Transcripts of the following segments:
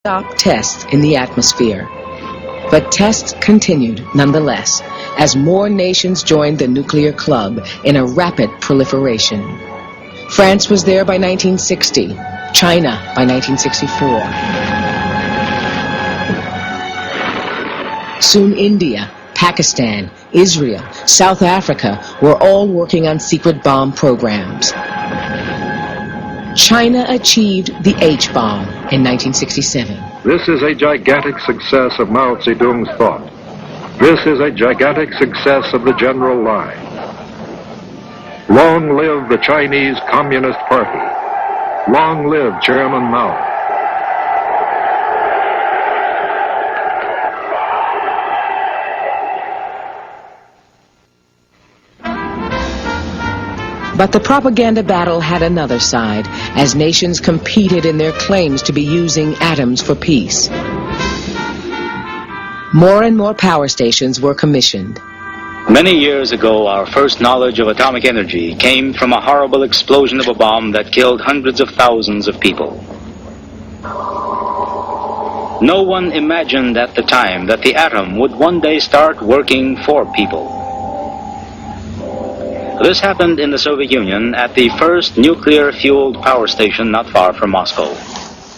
stop tests in the atmosphere. But tests continued nonetheless, as more nations joined the nuclear club in a rapid proliferation. France was there by 1960, China by 1964. Soon India, Pakistan, Israel, South Africa were all working on secret bomb programs. China achieved the H-bomb in 1967. This is a gigantic success of Mao Zedong's thought. This is a gigantic success of the general line. Long live the Chinese Communist Party. Long live Chairman Mao. But the propaganda battle had another side, as nations competed in their claims to be using atoms for peace. More and more power stations were commissioned. Many years ago, our first knowledge of atomic energy came from a horrible explosion of a bomb that killed hundreds of thousands of people. No one imagined at the time that the atom would one day start working for people. This happened in the Soviet Union at the first nuclear-fueled power station not far from Moscow.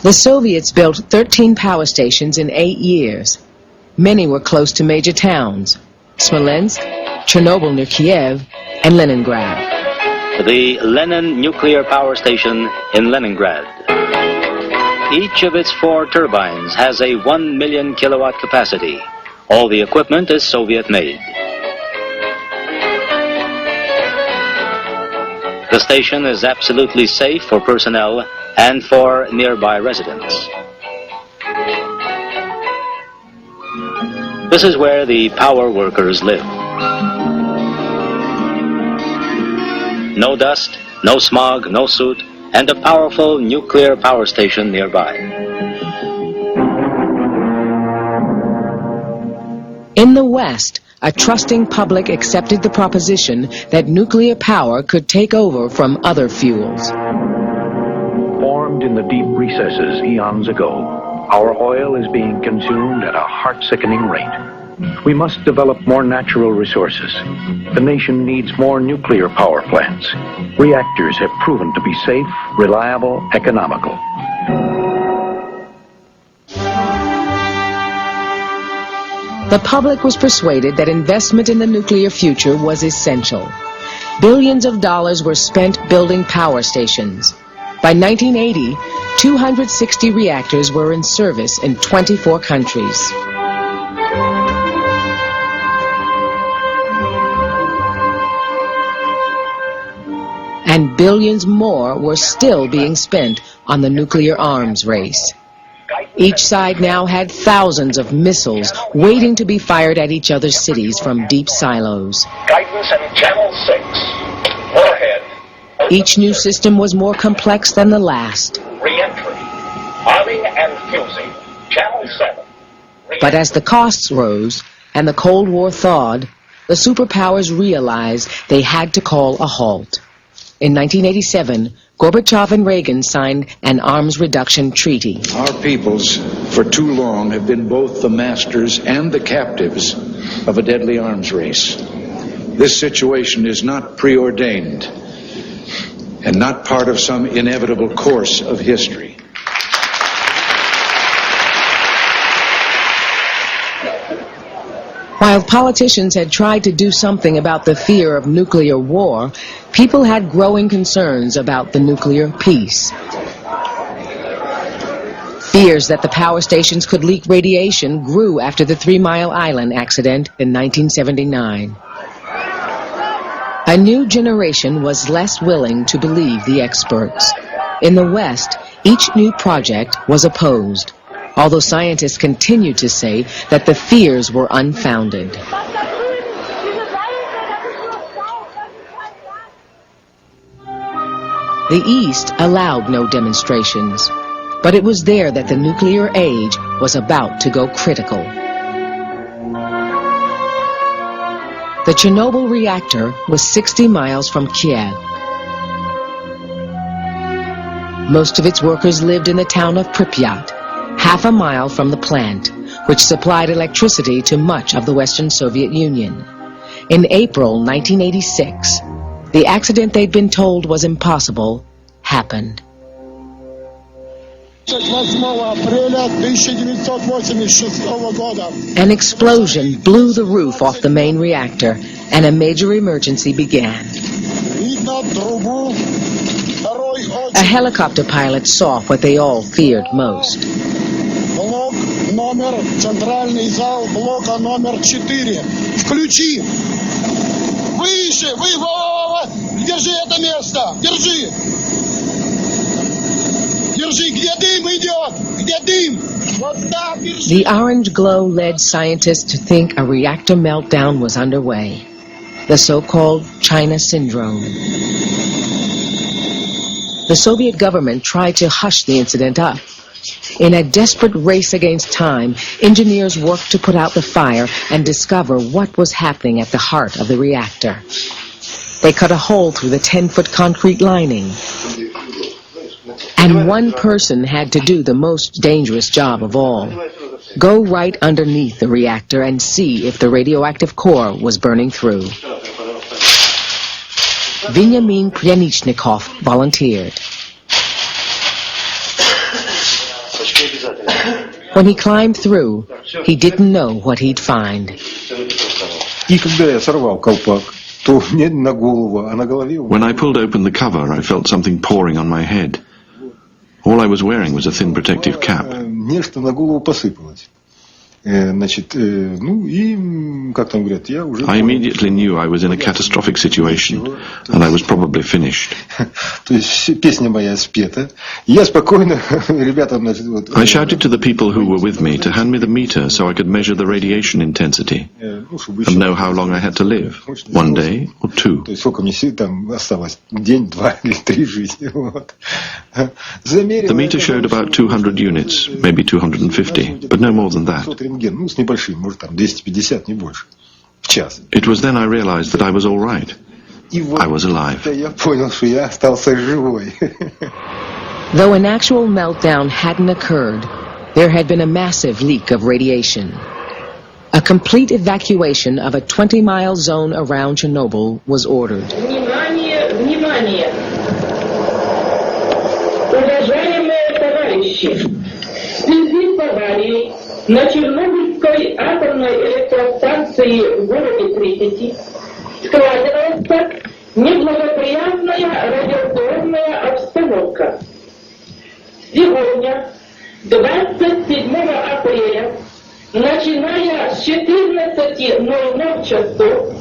The Soviets built 13 power stations in 8 years. Many were close to major towns: Smolensk, Chernobyl near Kiev, and Leningrad. The Lenin nuclear power station in Leningrad. Each of its 4 turbines has a 1 million kilowatt capacity. All the equipment is Soviet-made. The station is absolutely safe for personnel and for nearby residents. This is where the power workers live. No dust, no smog, no soot, and a powerful nuclear power station nearby. In the West, a trusting public accepted the proposition that nuclear power could take over from other fuels. Formed in the deep recesses eons ago, our oil is being consumed at a heart-sickening rate. We must develop more natural resources. The nation needs more nuclear power plants. Reactors have proven to be safe, reliable, economical. The public was persuaded that investment in the nuclear future was essential. Billions of dollars were spent building power stations. By 1980, 260 reactors were in service in 24 countries. And billions more were still being spent on the nuclear arms race. Each side now had thousands of missiles waiting to be fired at each other's cities from deep silos. Guidance and Channel 6. Warhead. Each new system was more complex than the last. Re-entry. Arming and fusing. Channel 7. But as the costs rose and the Cold War thawed, the superpowers realized they had to call a halt. In 1987, Gorbachev and Reagan signed an arms reduction treaty. Our peoples, for too long, have been both the masters and the captives of a deadly arms race. This situation is not preordained and not part of some inevitable course of history. While politicians had tried to do something about the fear of nuclear war, people had growing concerns about the nuclear peace. Fears that the power stations could leak radiation grew after the 3 Mile Island accident in 1979. A new generation was less willing to believe the experts. In the West, each new project was opposed, although scientists continued to say that the fears were unfounded. The East allowed no demonstrations, but it was there that the nuclear age was about to go critical. The Chernobyl reactor was 60 miles from Kiev. Most of its workers lived in the town of Pripyat, half a mile from the plant, which supplied electricity to much of the Western Soviet Union. In April 1986, the accident they'd been told was impossible happened. An explosion blew the roof off the main reactor, and a major emergency began. A helicopter pilot saw what they all feared most. Центральный зал блока номер 4. Включи! Выше! Держи это место! Держи! Держи! Где дым идет? Где дым? Вот так, держи! The orange glow led scientists to think a reactor meltdown was underway, the so-called China syndrome. The Soviet government tried to hush the incident up. In a desperate race against time, engineers worked to put out the fire and discover what was happening at the heart of the reactor. They cut a hole through the 10-foot concrete lining. And one person had to do the most dangerous job of all. Go right underneath the reactor and see if the radioactive core was burning through. Veniamin Pryanichnikov volunteered. When he climbed through, he didn't know what he'd find. When I pulled open the cover, I felt something pouring on my head. All I was wearing was a thin protective cap. I immediately knew I was in a catastrophic situation, and I was probably finished. I shouted to the people who were with me to hand me the meter so I could measure the radiation intensity and know how long I had to live, 1 day or 2. The meter showed about 200 units, maybe 250, but no more than that. It was then I realized that I was all right. I was alive. Though an actual meltdown hadn't occurred, there had been a massive leak of radiation. A complete evacuation of a 20-mile zone around Chernobyl was ordered. Внимание, внимание! Уважаемые товарищи, в связи с аварией на Чернобыльской атомной электростанции в городе Припяти складывается неблагоприятная радиационная обстановка. Сегодня, 27 апреля, начиная с 14:00 часов,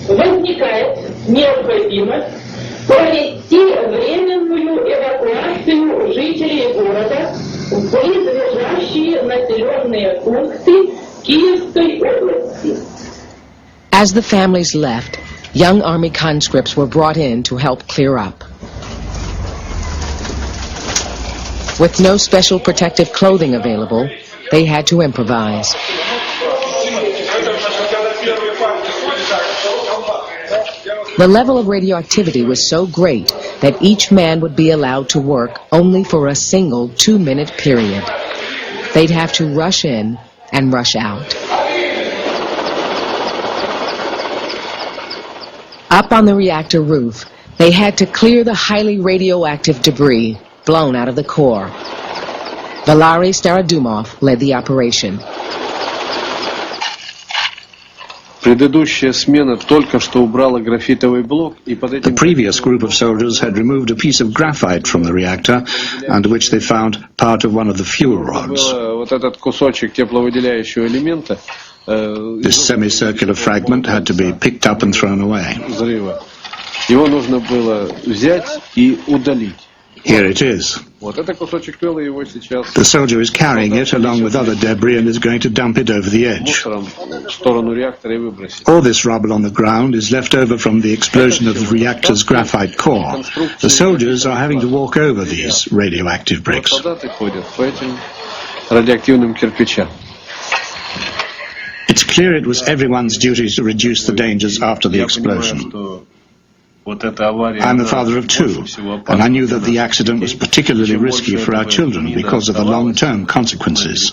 возникает необходимость провести временную эвакуацию жителей города в близлежащие населенные пункты Киевской области. As the families left, young army conscripts were brought in to help clear up. With no special protective clothing available, they had to improvise. The level of radioactivity was so great that each man would be allowed to work only for a single 2-minute period. They'd have to rush in and rush out. Up on the reactor roof, they had to clear the highly radioactive debris blown out of the core. Valery Starodumov led the operation. The previous group of soldiers had removed a piece of graphite from the reactor, under which they found part of one of the fuel rods. This semicircular fragment had to be picked up and thrown away. Here it is. The soldier is carrying it along with other debris and is going to dump it over the edge. All this rubble on the ground is left over from the explosion of the reactor's graphite core. The soldiers are having to walk over these radioactive bricks. It's clear it was everyone's duty to reduce the dangers after the explosion. I'm the father of two, and I knew that the accident was particularly risky for our children because of the long-term consequences.